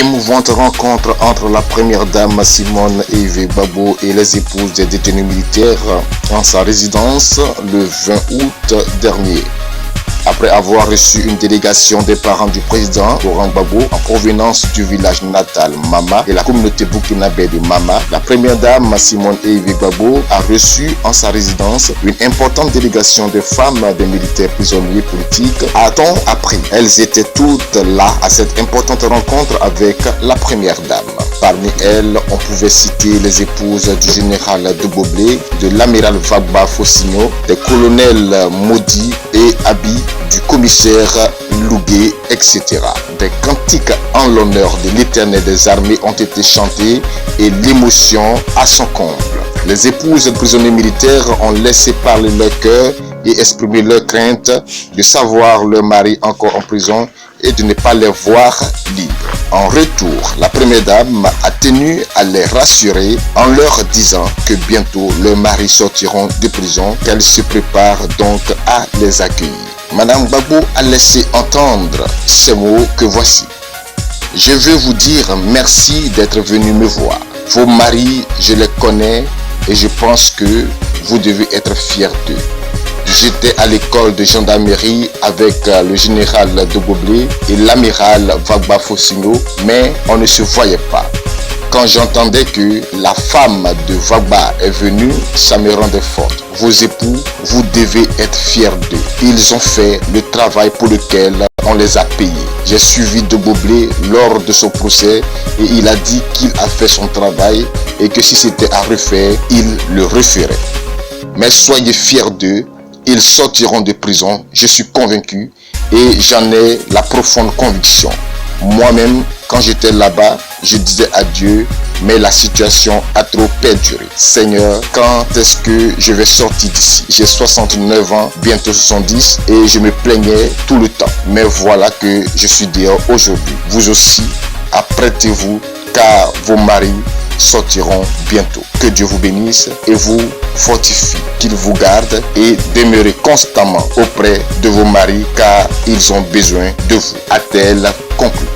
Émouvante rencontre entre la première dame Simone Eve Gbagbo et les épouses des détenus militaires en sa résidence le 20 août dernier. Après avoir reçu une délégation des parents du président Laurent Gbagbo en provenance du village natal Mama et la communauté burkinabé de Mama, la première dame Simone Eve Gbagbo a reçu en sa résidence une importante délégation de femmes des militaires prisonniers politiques. A-t-on appris? Elles étaient toutes là à cette importante rencontre avec la première dame. Parmi elles, on pouvait citer les épouses du général de Boblé, de l'amiral Vagba Fossigno, des colonels Modi et Abi, du commissaire Lougué, etc. Des cantiques en l'honneur de l'éternel des armées ont été chantés et l'émotion à son comble. Les épouses de prisonniers militaires ont laissé parler leur cœur et exprimer leur crainte de savoir leur mari encore en prison et de ne pas les voir libres. En retour, la première dame a tenu à les rassurer en leur disant que bientôt leurs maris sortiront de prison, qu'elle se prépare donc à les accueillir. Madame Gbagbo a laissé entendre ces mots que voici. Je veux vous dire merci d'être venu me voir. Vos maris, je les connais et je pense que vous devez être fiers d'eux. J'étais à l'école de gendarmerie avec le général de Boblé et l'amiral Vagba Fossigno, mais on ne se voyait pas. Quand j'entendais que la femme de Vagba est venue, ça me rendait forte. Vos époux, vous devez être fiers d'eux. Ils ont fait le travail pour lequel on les a payés. J'ai suivi de Boblé lors de son procès et il a dit qu'il a fait son travail et que si c'était à refaire, il le referait. Mais soyez fiers d'eux. Ils sortiront de prison, je suis convaincu et j'en ai la profonde conviction. Moi-même, quand j'étais là-bas, je disais à Dieu, mais la situation a trop perduré. Seigneur, quand est-ce que je vais sortir d'ici? J'ai 69 ans, bientôt 70 et je me plaignais tout le temps. Mais voilà que je suis dehors aujourd'hui. Vous aussi, apprêtez-vous car vos maris sortiront bientôt. Que Dieu vous bénisse et vous fortifie, qu'il vous garde et demeurez constamment auprès de vos maris car ils ont besoin de vous. A-t-elle conclu?